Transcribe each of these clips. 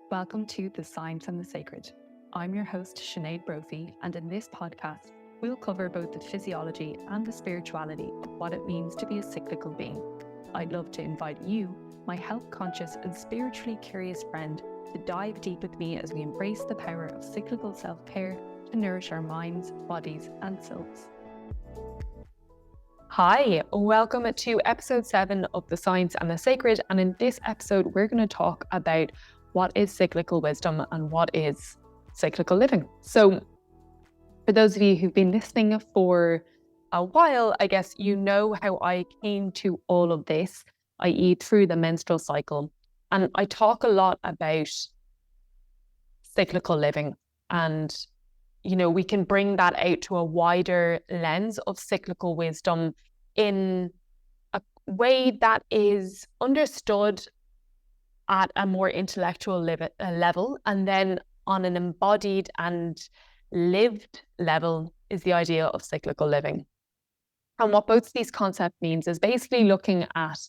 Welcome to The Science and the Sacred. I'm your host, Sinead Brophy, and in this podcast, we'll cover both the physiology and the spirituality of what it means to be a cyclical being. I'd love to invite you, my health-conscious and spiritually curious friend, to dive deep with me as we embrace the power of cyclical self-care to nourish our minds, bodies, and souls. Hi, welcome to episode 7 of The Science and the Sacred, and in this episode, we're going to talk about what is cyclical wisdom and what is cyclical living. So for those of you who've been listening for a while, I guess you know how I came to all of this, i.e. through the menstrual cycle. And I talk a lot about cyclical living, and we can bring that out to a wider lens of cyclical wisdom in a way that is understood at a more intellectual level, and then on an embodied and lived level is the idea of cyclical living. And what both these concepts means is basically looking at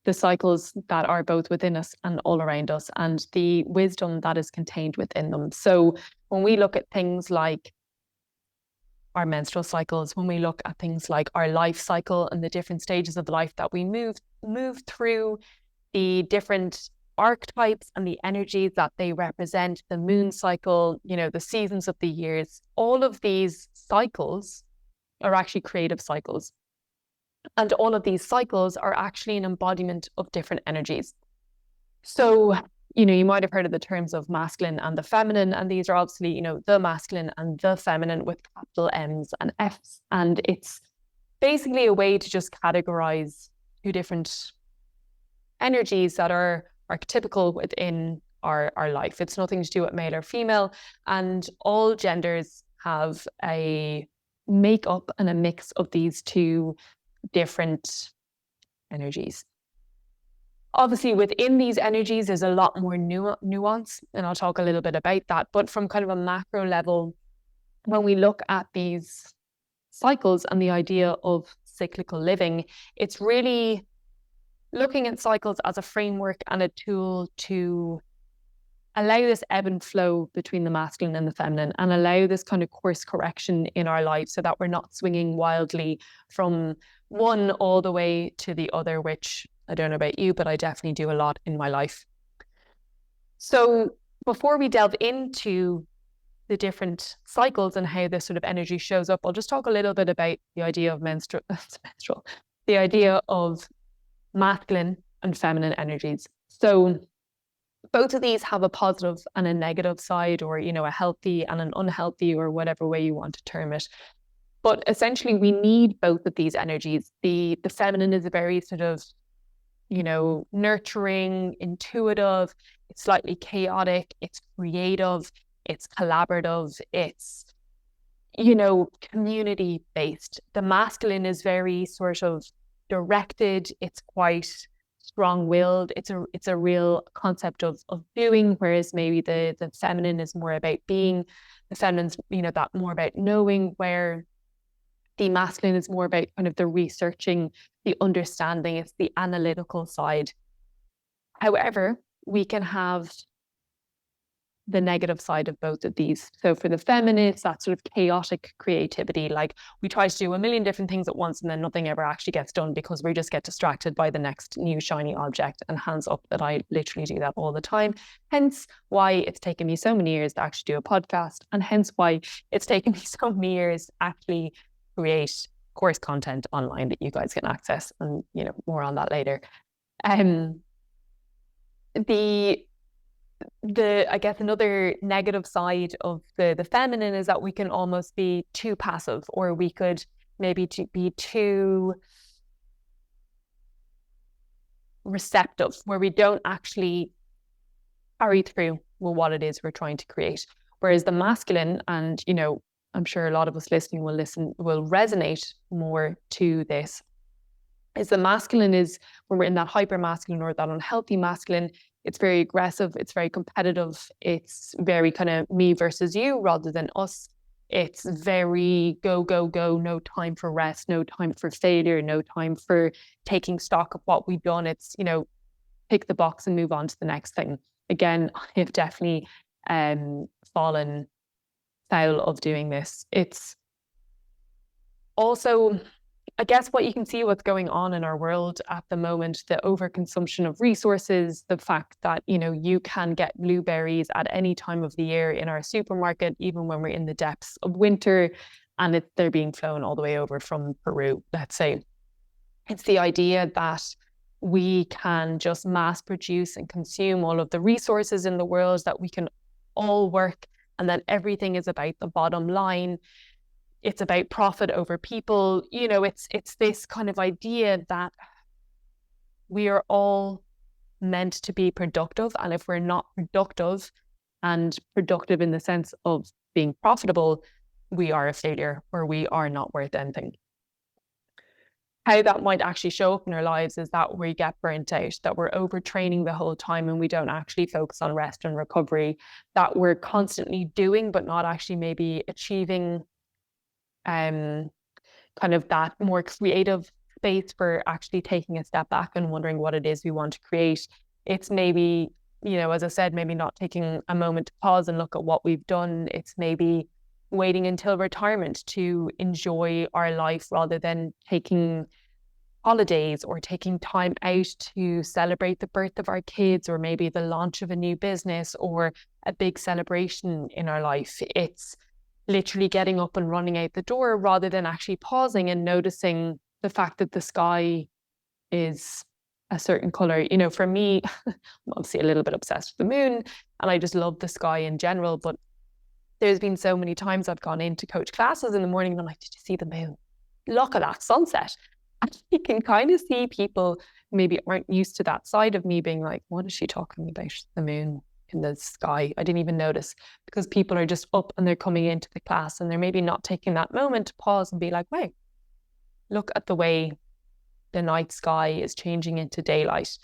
the cycles that are both within us and all around us, and the wisdom that is contained within them. So when we look at things like our menstrual cycles, when we look at things like our life cycle and the different stages of life that we move through, the different archetypes and the energies that they represent, the moon cycle, the seasons of the years, all of these cycles are actually creative cycles. And all of these cycles are actually an embodiment of different energies. So, you might have heard of the terms of masculine and the feminine, and these are obviously, the masculine and the feminine with capital M's and F's. And it's basically a way to just categorize two different energies that are archetypical within our life. It's nothing to do with male or female, and all genders have a makeup and a mix of these two different energies. Obviously, within these energies, there's a lot more nuance, and I'll talk a little bit about that. But from kind of a macro level, when we look at these cycles and the idea of cyclical living, it's really looking at cycles as a framework and a tool to allow this ebb and flow between the masculine and the feminine, and allow this kind of course correction in our lives so that we're not swinging wildly from one all the way to the other, which I don't know about you, but I definitely do a lot in my life. So before we delve into the different cycles and how this sort of energy shows up, I'll just talk a little bit about the idea of the idea of masculine and feminine energies. So both of these have a positive and a negative side, or, a healthy and an unhealthy, or whatever way you want to term it. But essentially, we need both of these energies. The feminine is a very sort of, nurturing, intuitive, it's slightly chaotic, it's creative, it's collaborative, it's, community-based. The masculine is very sort of directed, it's quite strong-willed, it's a real concept of doing, whereas maybe the feminine is more about being. The feminine's, that more about knowing, where the masculine is more about kind of the researching, the understanding, it's the analytical side. However, we can have the negative side of both of these. So for the feminine, it's that sort of chaotic creativity. Like, we try to do a million different things at once, and then nothing ever actually gets done because we just get distracted by the next new shiny object. And hands up that I literally do that all the time. Hence why it's taken me so many years to actually do a podcast, and hence why it's taken me so many years to actually create course content online that you guys can access, and more on that later. The I guess another negative side of the feminine is that we can almost be too passive, or we could maybe be too receptive, where we don't actually carry through with what it is we're trying to create. Whereas the masculine, and I'm sure a lot of us listening will resonate more to this, is the masculine is when we're in that hyper masculine or that unhealthy masculine. It's very aggressive, it's very competitive, it's very kind of me versus you rather than us. It's very go, go, go, no time for rest, no time for failure, no time for taking stock of what we've done. It's, pick the box and move on to the next thing. again, I have definitely fallen foul of doing this. It's also, I guess, what you can see what's going on in our world at the moment, the overconsumption of resources, the fact that, you can get blueberries at any time of the year in our supermarket, even when we're in the depths of winter, and they're being flown all the way over from Peru, let's say. It's the idea that we can just mass produce and consume all of the resources in the world, that we can all work, and that everything is about the bottom line. It's about profit over people. It's this kind of idea that we are all meant to be productive. And if we're not productive, and productive in the sense of being profitable, we are a failure, or we are not worth anything. How that might actually show up in our lives is that we get burnt out, that we're overtraining the whole time and we don't actually focus on rest and recovery, that we're constantly doing but not actually maybe achieving kind of that more creative space for actually taking a step back and wondering what it is we want to create. It's maybe, as I said, maybe not taking a moment to pause and look at what we've done. It's maybe waiting until retirement to enjoy our life rather than taking holidays or taking time out to celebrate the birth of our kids, or maybe the launch of a new business or a big celebration in our life. It's literally getting up and running out the door rather than actually pausing and noticing the fact that the sky is a certain color. For me, I'm obviously a little bit obsessed with the moon and I just love the sky in general, but there's been so many times I've gone in to coach classes in the morning and I'm like, did you see the moon? Look at that sunset. And you can kind of see people maybe aren't used to that side of me being like, what is she talking about? The moon in the sky. I didn't even notice, because people are just up and they're coming into the class and they're maybe not taking that moment to pause and be like, wow, look at the way the night sky is changing into daylight.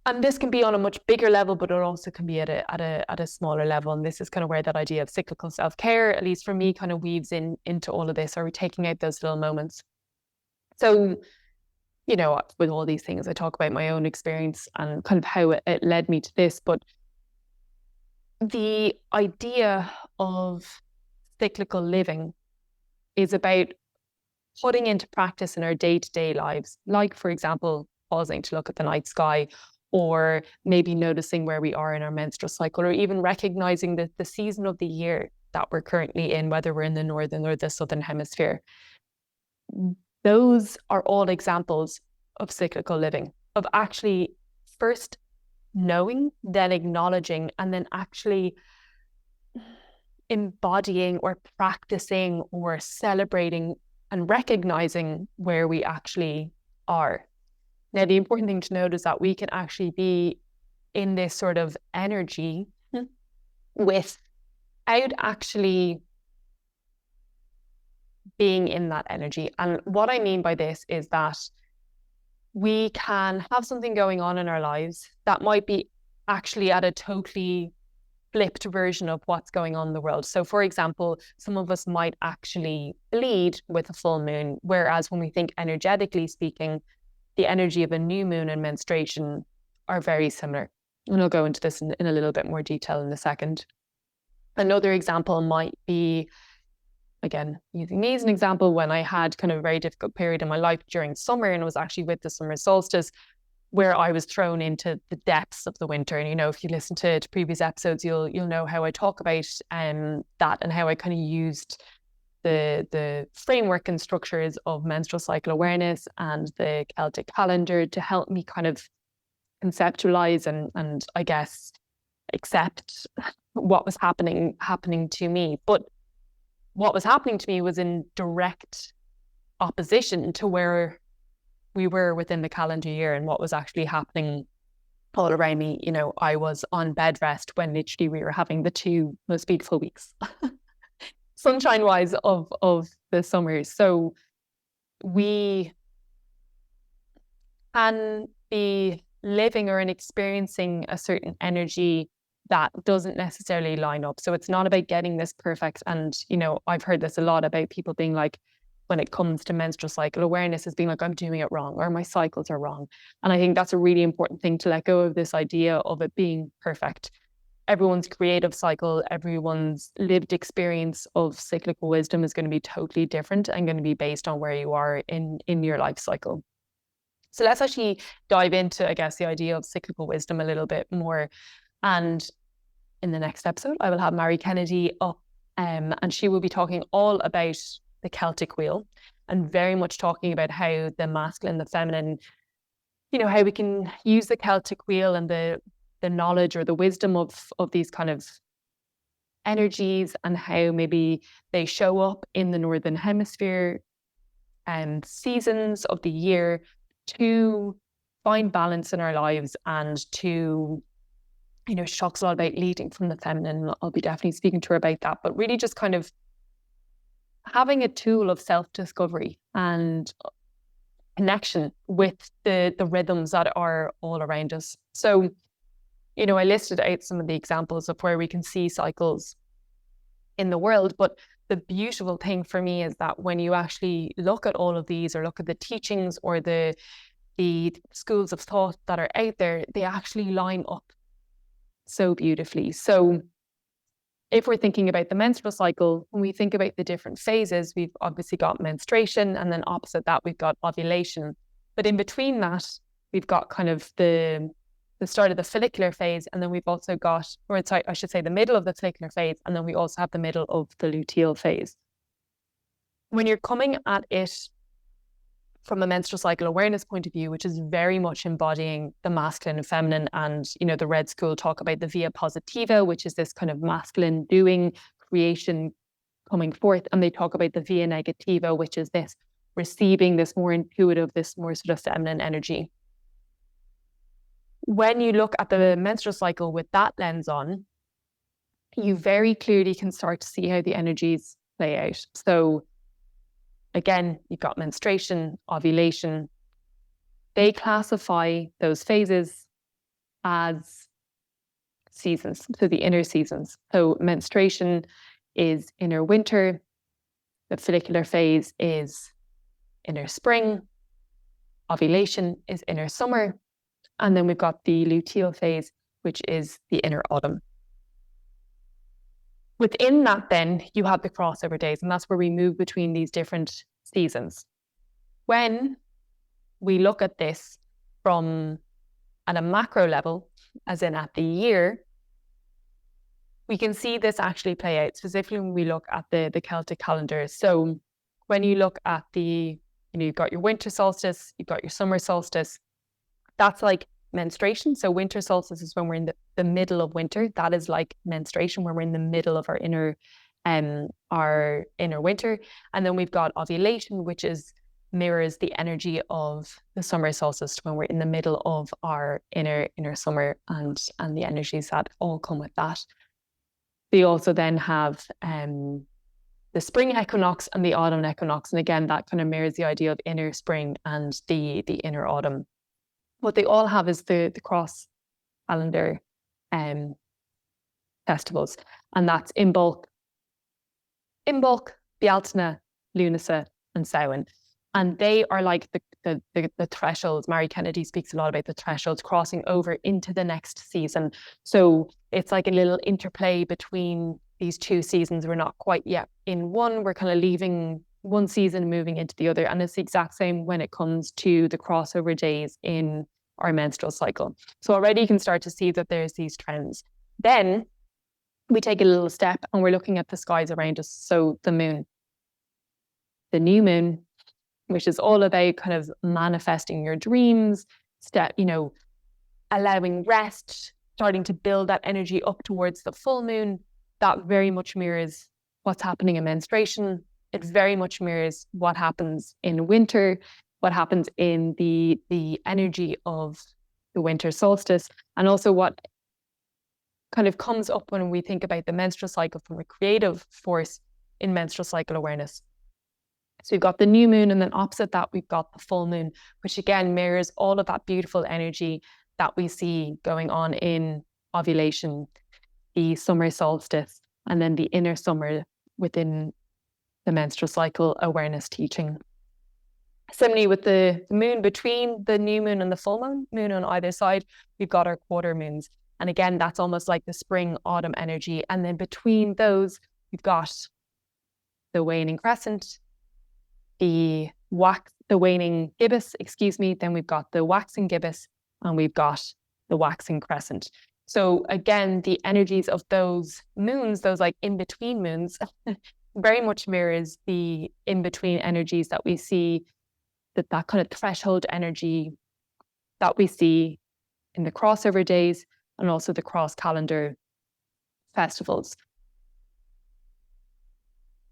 And this can be on a much bigger level, but it also can be at a smaller level. And this is kind of where that idea of cyclical self-care, at least for me, kind of weaves into all of this. Are we taking out those little moments? So, with all these things, I talk about my own experience and kind of how it led me to this. But the idea of cyclical living is about putting into practice in our day-to-day lives, like, for example, pausing to look at the night sky, or maybe noticing where we are in our menstrual cycle, or even recognizing the season of the year that we're currently in, whether we're in the northern or the southern hemisphere. Those are all examples of cyclical living, of actually first knowing, then acknowledging, and then actually embodying or practicing or celebrating and recognizing where we actually are. Now, the important thing to note is that we can actually be in this sort of energy without actually being in that energy. And what I mean by this is that we can have something going on in our lives that might be actually at a totally flipped version of what's going on in the world. So, for example, some of us might actually bleed with a full moon, whereas when we think energetically speaking, the energy of a new moon and menstruation are very similar. And I'll go into this in a little bit more detail in a second. Another example might be, again, using me as an example, when I had kind of a very difficult period in my life during summer, and it was actually with the summer solstice, where I was thrown into the depths of the winter. And, if you listen to previous episodes, you'll know how I talk about that, and how I kind of used the framework and structures of menstrual cycle awareness and the Celtic calendar to help me kind of conceptualize and I guess accept what was happening to me. But what was happening to me was in direct opposition to where we were within the calendar year and what was actually happening all around me. I was on bed rest when literally we were having the two most beautiful weeks sunshine wise of the summer. So we can be living or experiencing a certain energy that doesn't necessarily line up. So it's not about getting this perfect. And, I've heard this a lot about people being like, when it comes to menstrual cycle awareness as being like, I'm doing it wrong or my cycles are wrong. And I think that's a really important thing, to let go of this idea of it being perfect. Everyone's creative cycle, everyone's lived experience of cyclical wisdom is going to be totally different and going to be based on where you are in your life cycle. So let's actually dive into, I guess, the idea of cyclical wisdom a little bit more. And in the next episode, I will have Mary Kennedy up, and she will be talking all about the Celtic wheel, and very much talking about how the masculine, the feminine, how we can use the Celtic wheel and the knowledge or the wisdom of these kind of energies, and how maybe they show up in the Northern Hemisphere and seasons of the year to find balance in our lives, and to, she talks a lot about leading from the feminine. I'll be definitely speaking to her about that, but really just kind of having a tool of self-discovery and connection with the rhythms that are all around us. So, I listed out some of the examples of where we can see cycles in the world, but the beautiful thing for me is that when you actually look at all of these, or look at the teachings or the schools of thought that are out there, they actually line up so beautifully. So if we're thinking about the menstrual cycle, when we think about the different phases, we've obviously got menstruation, and then opposite that, we've got ovulation. But in between that, we've got kind of the start of the follicular phase, and then we've also got, or sorry, I should say the middle of the follicular phase, and then we also have the middle of the luteal phase. When you're coming at it from a menstrual cycle awareness point of view, which is very much embodying the masculine and feminine, and the Red School talk about the via positiva, which is this kind of masculine doing, creation, coming forth, and they talk about the via negativa, which is this receiving, this more intuitive, this more sort of feminine energy. When you look at the menstrual cycle with that lens on, you very clearly can start to see how the energies play out. So again, you've got menstruation, ovulation. They classify those phases as seasons, so the inner seasons. So menstruation is inner winter, the follicular phase is inner spring, ovulation is inner summer, and then we've got the luteal phase, which is the inner autumn. Within that, then, you have the crossover days, and that's where we move between these different seasons. When we look at this from at a macro level, as in at the year, we can see this actually play out, specifically when we look at the Celtic calendar. So when you look at you've got your winter solstice, you've got your summer solstice, that's like menstruation. So winter solstice is when we're in the middle of winter. That is like menstruation, when we're in the middle of our inner winter. And then we've got ovulation, which mirrors the energy of the summer solstice, when we're in the middle of our inner summer, and the energies that all come with that. We also then have the spring equinox and the autumn equinox, and again that kind of mirrors the idea of inner spring and the inner autumn. What they all have is the cross calendar festivals, and that's Imbolc, Bealtaine, Lunasa, and Samhain. And they are like the thresholds. Mary Kennedy speaks a lot about the thresholds crossing over into the next season. So it's like a little interplay between these two seasons. We're not quite yet in one. We're kind of leaving one season, moving into the other. And it's the exact same when it comes to the crossover days in our menstrual cycle. So already you can start to see that there's these trends. Then we take a little step and we're looking at the skies around us. So the moon, the new moon, which is all about kind of manifesting your dreams, allowing rest, starting to build that energy up towards the full moon. That very much mirrors what's happening in menstruation. It very much mirrors what happens in winter, what happens in the energy of the winter solstice, and also what kind of comes up when we think about the menstrual cycle from a creative force in menstrual cycle awareness. So we've got the new moon, and then opposite that, we've got the full moon, which again mirrors all of that beautiful energy that we see going on in ovulation, the summer solstice, and then the inner summer within the menstrual cycle awareness teaching. Similarly, with the moon, between the new moon and the full moon on either side, we've got our quarter moons. And again, that's almost like the spring, autumn energy. And then between those, we've got the waning crescent, the waning gibbous, then we've got the waxing gibbous, and we've got the waxing crescent. So again, the energies of those moons, those like in-between moons, very much mirrors the in-between energies that we see, that kind of threshold energy that we see in the crossover days and also the cross calendar festivals.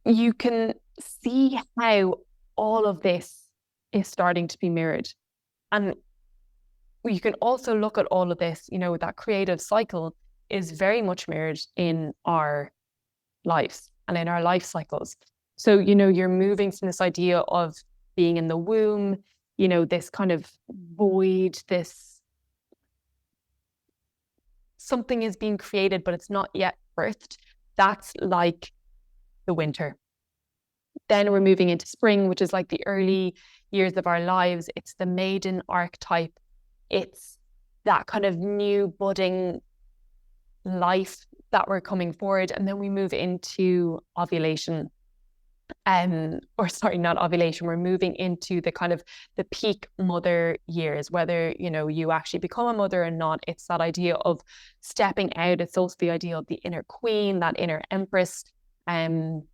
You can see how all of this is starting to be mirrored. And you can also look at all of this, that creative cycle is very much mirrored in our lives and in our life cycles. So, you're moving from this idea of being in the womb, this kind of void, this something is being created, but it's not yet birthed. That's like the winter. Then we're moving into spring, which is like the early years of our lives. It's the maiden archetype. It's that kind of new budding life that we're coming forward. And then we move into ovulation. Not ovulation, we're moving into the kind of the peak mother years, whether, you actually become a mother or not. It's that idea of stepping out. It's also the idea of the inner queen, that inner empress. And,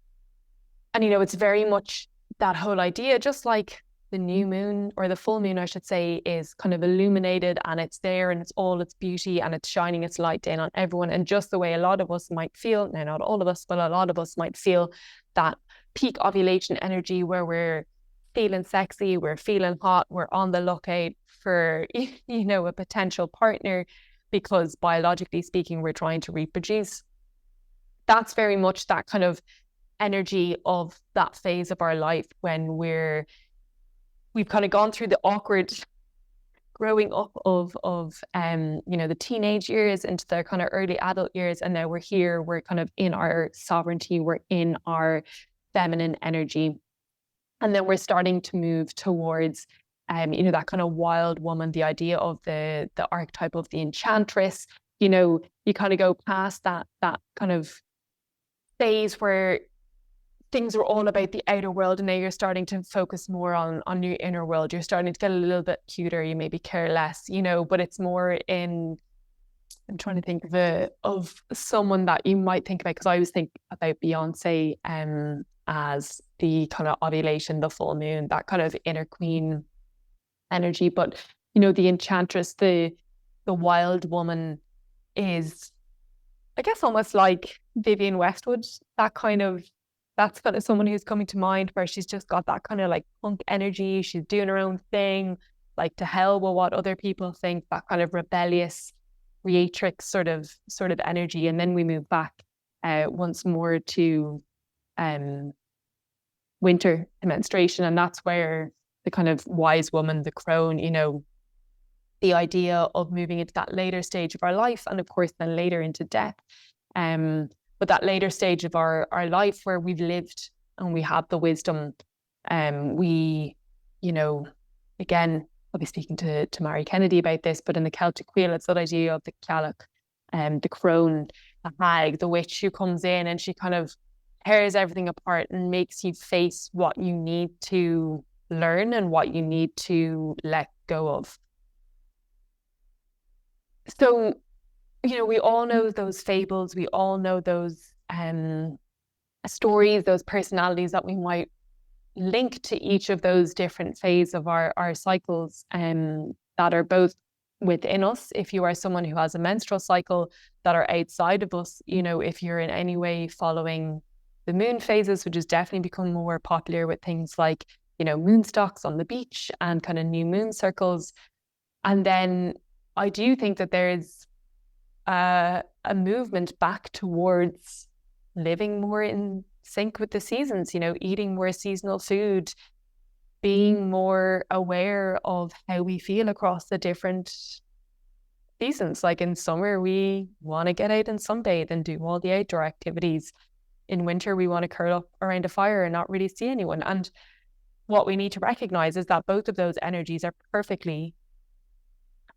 it's very much that whole idea, just like the new moon, or the full moon, I should say, is kind of illuminated and it's there and it's all its beauty and it's shining its light down on everyone. And just the way a lot of us might feel, now not all of us, but a lot of us might feel that peak ovulation energy where we're feeling sexy, we're feeling hot, we're on the lookout for, a potential partner because biologically speaking, we're trying to reproduce. That's very much that kind of energy of that phase of our life when we've kind of gone through the awkward growing up of the teenage years into the kind of early adult years. And now we're kind of in our sovereignty, we're in our feminine energy. And then we're starting to move towards, that kind of wild woman, the idea of the archetype of the enchantress. You kind of go past that kind of phase where things are all about the outer world, and now you're starting to focus more on your inner world. You're starting to get a little bit cuter. You maybe care less, but it's more in. I'm trying to think of someone that you might think about, because I always think about Beyonce as the kind of ovulation, the full moon, that kind of inner queen energy. But the enchantress, the wild woman, is, I guess, almost like Vivienne Westwood. That's kind of someone who's coming to mind, where she's just got that kind of like punk energy. She's doing her own thing, like to hell with what other people think, that kind of rebellious, creatrix sort of energy. And then we move back once more to winter, to menstruation. And that's where the kind of wise woman, the crone, the idea of moving into that later stage of our life, and of course then later into death. But that later stage of our life where we've lived and we have the wisdom, we, again, I'll be speaking to Mary Kennedy about this, but in the Celtic wheel, it's that idea of the Cailleach, the crone, the hag, the witch who comes in and she kind of tears everything apart and makes you face what you need to learn and what you need to let go of. So, we all know those fables, we all know those stories, those personalities that we might link to each of those different phases of our cycles, that are both within us, if you are someone who has a menstrual cycle, that are outside of us. If you're in any way following the moon phases, which has definitely become more popular with things like, moon stocks on the beach and kind of new moon circles. And then I do think that there's a movement back towards living more in sync with the seasons, eating more seasonal food, being more aware of how we feel across the different seasons. Like in summer, we want to get out and sunbathe and do all the outdoor activities. in winter, we want to curl up around a fire and not really see anyone. And what we need to recognize is that both of those energies are perfectly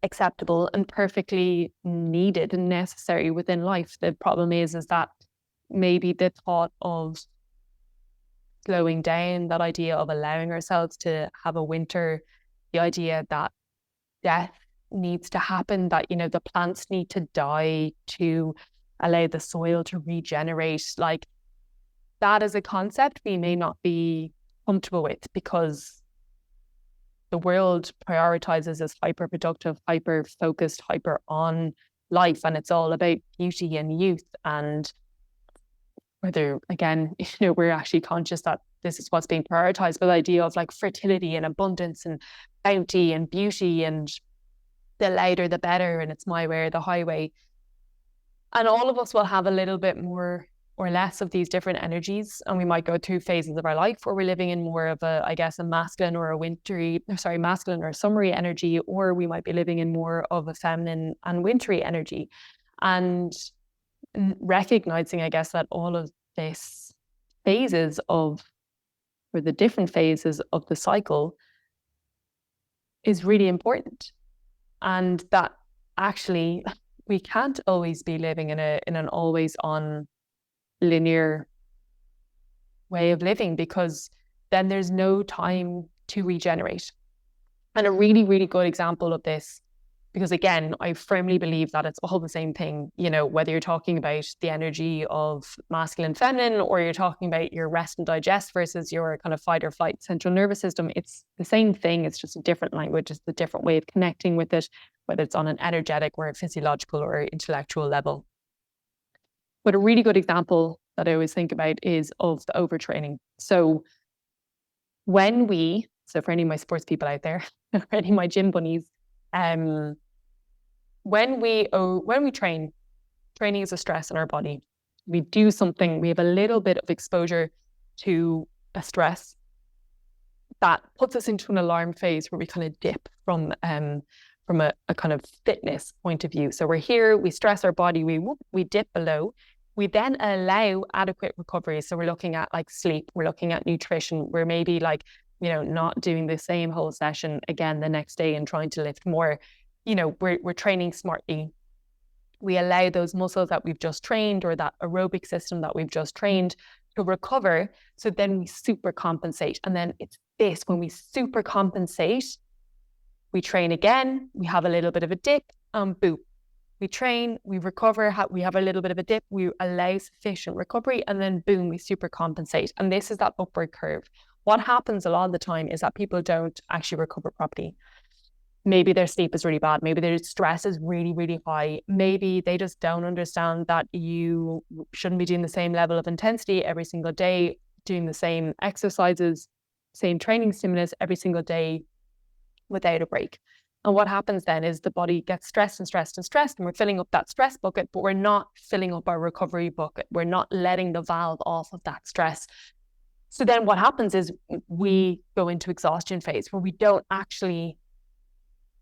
acceptable and perfectly needed and necessary within life. The problem is that maybe the thought of slowing down, that idea of allowing ourselves to have a winter, the idea that death needs to happen, that, you know, the plants need to die to allow the soil to regenerate, like that is a concept we may not be comfortable with, because the world prioritizes as hyper productive, hyper focused, hyper on life, and it's all about beauty and youth. And whether, again, you know, we're actually conscious that this is what's being prioritized, but the idea of like fertility and abundance and bounty and beauty, and the louder the better, and it's my way or the highway. And all of us will have a little bit more or less of these different energies, and we might go through phases of our life where we're living in more of a, I guess, a masculine or a summery energy, or we might be living in more of a feminine and wintry energy. And recognizing, I guess, that all of this phases of, or the different phases of the cycle is really important. And that actually we can't always be living in an always on linear way of living, because then there's no time to regenerate. And a really, really good example of this, because again, I firmly believe that it's all the same thing, you know, whether you're talking about the energy of masculine, feminine, or you're talking about your rest and digest versus your kind of fight or flight central nervous system, it's the same thing. It's just a different language, it's a different way of connecting with it, whether it's on an energetic or a physiological or intellectual level. But a really good example that I always think about is of the overtraining. So for any of my sports people out there, for any of my gym bunnies, when we train, training is a stress in our body. We do something, we have a little bit of exposure to a stress that puts us into an alarm phase where we kind of dip from a kind of fitness point of view. So we're here, we stress our body, we dip below. We then allow adequate recovery. So we're looking at like sleep, we're looking at nutrition, we're maybe like, you know, not doing the same whole session again the next day and trying to lift more. You know, we're training smartly. We allow those muscles that we've just trained, or that aerobic system that we've just trained, to recover. So then we super compensate. And then it's this, when we super compensate, we train again, we have a little bit of a dip, and boom. We train, we recover, we have a little bit of a dip, we allow sufficient recovery, and then boom, we super compensate. And this is that upward curve. What happens a lot of the time is that people don't actually recover properly. Maybe their sleep is really bad. Maybe their stress is really, really high. Maybe they just don't understand that you shouldn't be doing the same level of intensity every single day, doing the same exercises, same training stimulus every single day without a break. And what happens then is the body gets stressed and stressed and stressed, and we're filling up that stress bucket, but we're not filling up our recovery bucket. We're not letting the valve off of that stress. So then what happens is we go into exhaustion phase, where we don't actually,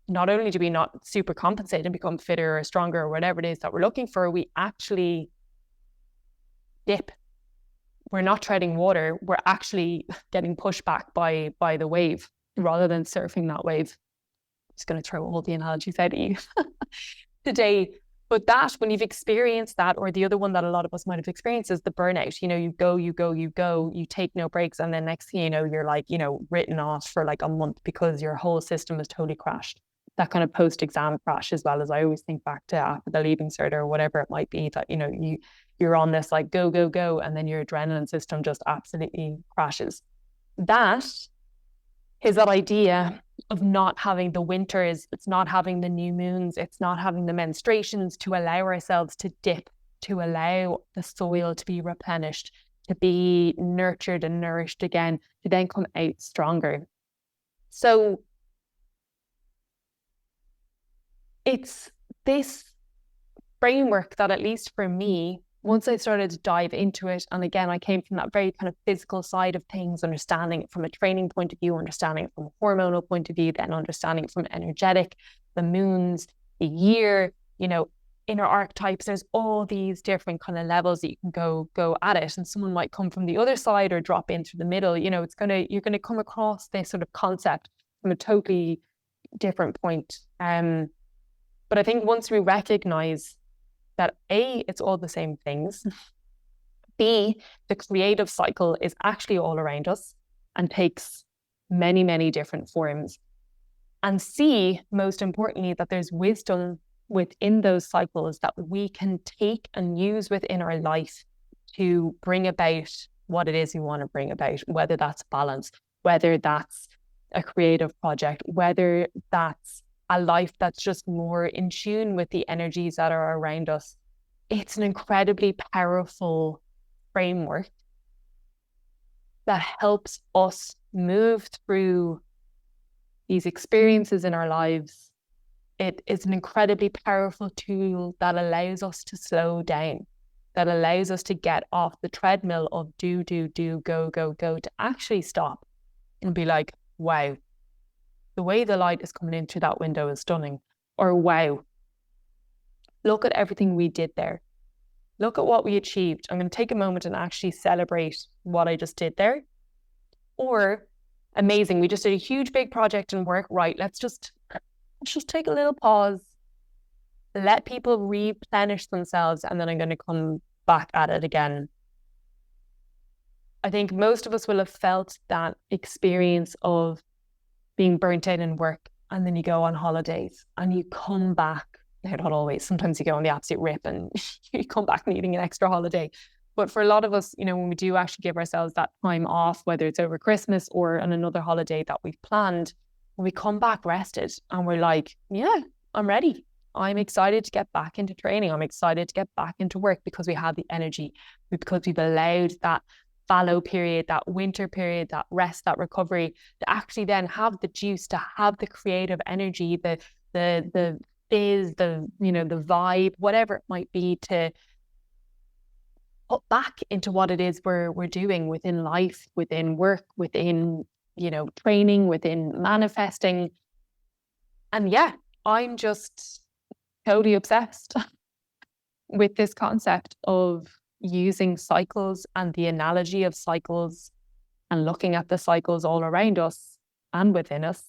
not only do we not super compensate and become fitter or stronger or whatever it is that we're looking for, we actually dip. We're not treading water. We're actually getting pushed back by the wave rather than surfing that wave. I'm just going to throw all the analogies out at you today. But that, when you've experienced that, or the other one that a lot of us might have experienced, is the burnout. You know, you go, you take no breaks, and then next thing you know, you're like, you know, written off for like a month because your whole system is totally crashed. That kind of post-exam crash, as well, as I always think back to after the leaving cert or whatever it might be, that, you know, you're on this like go, and then your adrenaline system just absolutely crashes. That is that idea of not having the winters, it's not having the new moons, it's not having the menstruations, to allow ourselves to dip, to allow the soil to be replenished, to be nurtured and nourished again, to then come out stronger. So it's this framework that, at least for me, once I started to dive into it, and again, I came from that very kind of physical side of things, understanding it from a training point of view, understanding it from a hormonal point of view, then understanding it from energetic, the moons, the year, you know, inner archetypes. There's all these different kind of levels that you can go at it, and someone might come from the other side or drop in through the middle. You're gonna come across this sort of concept from a totally different point. But I think once we recognize that A, it's all the same things. B, the creative cycle is actually all around us and takes many, many different forms. And C, most importantly, that there's wisdom within those cycles that we can take and use within our life to bring about what it is we want to bring about, whether that's balance, whether that's a creative project, whether that's a life that's just more in tune with the energies that are around us. It's an incredibly powerful framework that helps us move through these experiences in our lives. It is an incredibly powerful tool that allows us to slow down, that allows us to get off the treadmill of do, go, to actually stop and be like, wow, the way the light is coming in through that window is stunning. Or wow, look at everything we did there. Look at what we achieved. I'm going to take a moment and actually celebrate what I just did there. Or amazing, we just did a huge big project and work. Right, let's just take a little pause, let people replenish themselves, and then I'm going to come back at it again. I think most of us will have felt that experience of being burnt out in work, and then you go on holidays and you come back. Now, not always. Sometimes you go on the absolute rip and you come back needing an extra holiday. But for a lot of us, when we do actually give ourselves that time off, whether it's over Christmas or on another holiday that we've planned, when we come back rested and we're like, yeah, I'm ready. I'm excited to get back into training. I'm excited to get back into work because we have the energy, because we've allowed that fallow period, that winter period, that rest, that recovery, to actually then have the juice, to have the creative energy, the fizz, the vibe, whatever it might be, to put back into what it is we're doing within life, within work, within training, within manifesting. And yeah, I'm just totally obsessed with this concept of using cycles and the analogy of cycles and looking at the cycles all around us and within us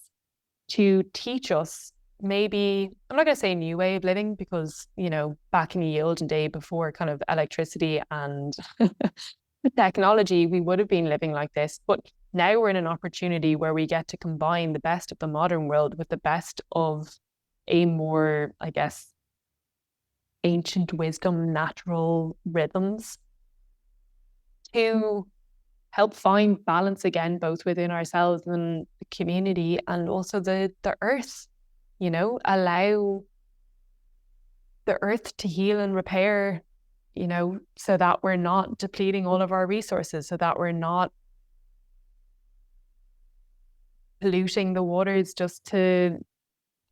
to teach us, maybe, I'm not going to say a new way of living, because, back in the olden day before kind of electricity and technology, we would have been living like this. But now we're in an opportunity where we get to combine the best of the modern world with the best of a more, I guess, ancient wisdom, natural rhythms, to help find balance again, both within ourselves and the community, and also the earth. Allow the earth to heal and repair, so that we're not depleting all of our resources, so that we're not polluting the waters just to,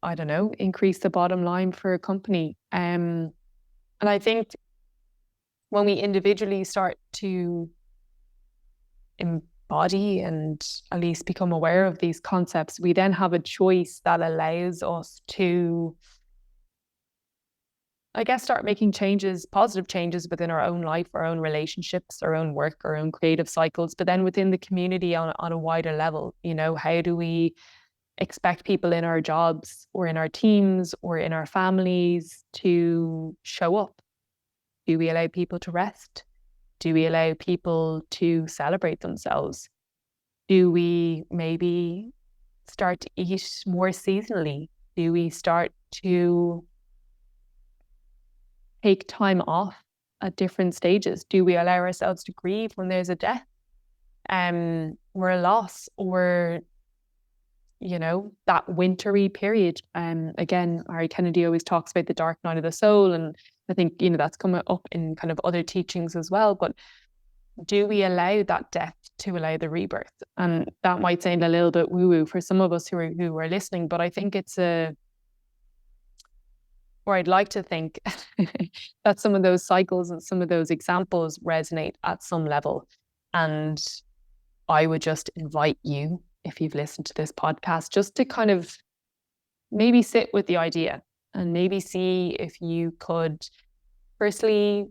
I don't know, increase the bottom line for a company. And I think when we individually start to embody and at least become aware of these concepts, we then have a choice that allows us to, I guess, start making changes, positive changes within our own life, our own relationships, our own work, our own creative cycles, but then within the community on a wider level. How do we expect people in our jobs or in our teams or in our families to show up? Do we allow people to rest? Do we allow people to celebrate themselves? Do we maybe start to eat more seasonally? Do we start to take time off at different stages? Do we allow ourselves to grieve when there's a death or a loss, or that wintry period? Again, Harry Kennedy always talks about the dark night of the soul, and I think that's coming up in kind of other teachings as well. But do we allow that death to allow the rebirth? And that might sound a little bit woo-woo for some of us who are listening, but I think or I'd like to think that some of those cycles and some of those examples resonate at some level. And I would just invite you, if you've listened to this podcast, just to kind of maybe sit with the idea and maybe see if you could firstly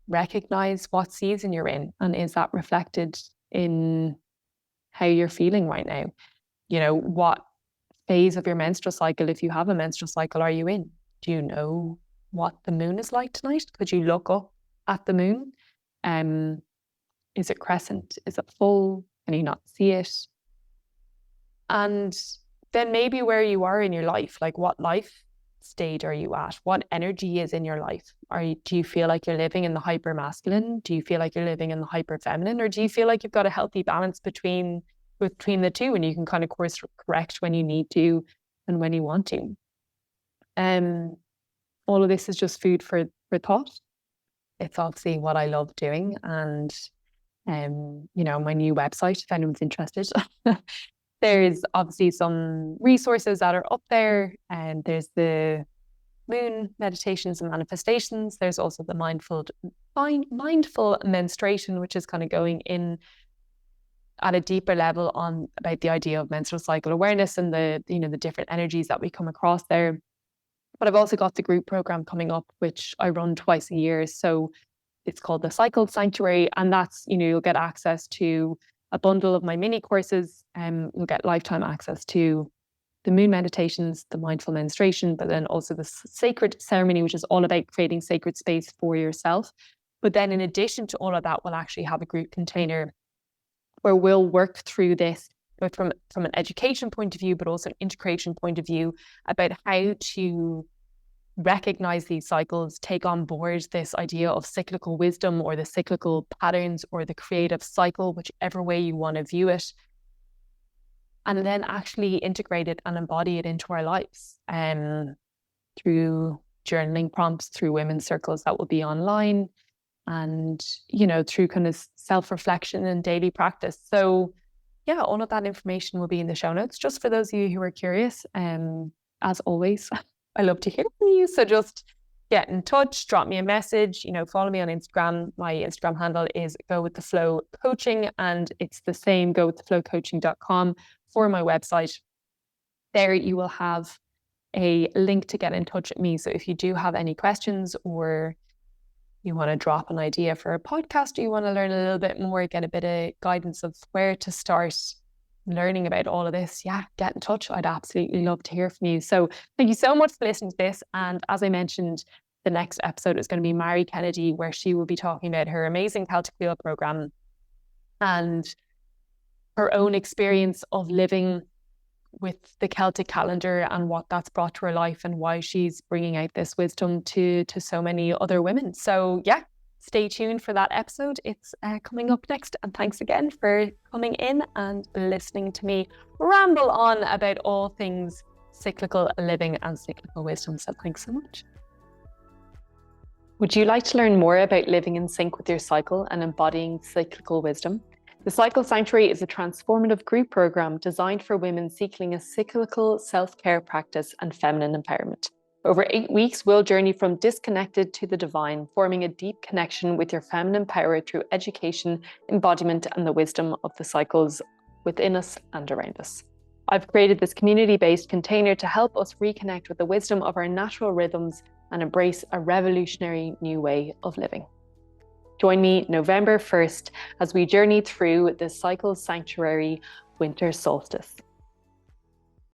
recognize what season you're in, and is that reflected in how you're feeling right now? You know, what phase of your menstrual cycle, if you have a menstrual cycle, are you in? Do you know what the moon is like tonight? Could you look up at the moon? Is it crescent? Is it full? Can you not see it? And then maybe where you are in your life, like what life stage are you at? What energy is in your life? Do you feel like you're living in the hyper masculine? Do you feel like you're living in the hyper feminine? Or do you feel like you've got a healthy balance between the two, and you can kind of course correct when you need to and when you want to? All of this is just food for thought. It's obviously what I love doing, and you know, my new website, if anyone's interested. There's obviously some resources that are up there, and there's the moon meditations and manifestations. There's also the mindful menstruation, which is kind of going in at a deeper level on about the idea of menstrual cycle awareness and the, you know, the different energies that we come across there. But I've also got the group program coming up, which I run twice a year. So it's called the Cycle Sanctuary, and that's, you know, you'll get access to a bundle of my mini courses, and you'll get lifetime access to the moon meditations, the mindful menstruation, but then also the sacred ceremony, which is all about creating sacred space for yourself. But then in addition to all of that, we'll actually have a group container where we'll work through this from an education point of view, but also an integration point of view, about how to recognize these cycles, take on board this idea of cyclical wisdom, or the cyclical patterns, or the creative cycle, whichever way you want to view it, and then actually integrate it and embody it into our lives, through journaling prompts, through women's circles that will be online, and, you know, through kind of self-reflection and daily practice. So yeah, all of that information will be in the show notes, just for those of you who are curious. As always, I love to hear from you. So just get in touch, drop me a message, you know, follow me on Instagram. My Instagram handle is Go With The Flow Coaching, and it's the same, gowiththeflowcoaching.com for my website. There you will have a link to get in touch with me. So if you do have any questions, or you want to drop an idea for a podcast, or you want to learn a little bit more, get a bit of guidance of where to start learning about all of this, yeah, get in touch. I'd absolutely love to hear from you. So thank you so much for listening to this. And as I mentioned, the next episode is going to be Mary Kennedy, where she will be talking about her amazing Celtic Wheel program and her own experience of living with the Celtic calendar and what that's brought to her life, and why she's bringing out this wisdom to so many other women. So yeah, stay tuned for that episode. It's coming up next. And thanks again for coming in and listening to me ramble on about all things cyclical living and cyclical wisdom. So thanks so much. Would you like to learn more about living in sync with your cycle and embodying cyclical wisdom? The Cycle Sanctuary is a transformative group program designed for women seeking a cyclical self-care practice and feminine empowerment. Over 8 weeks, we'll journey from disconnected to the divine, forming a deep connection with your feminine power through education, embodiment, and the wisdom of the cycles within us and around us. I've created this community-based container to help us reconnect with the wisdom of our natural rhythms and embrace a revolutionary new way of living. Join me November 1st as we journey through the Cycle Sanctuary winter solstice.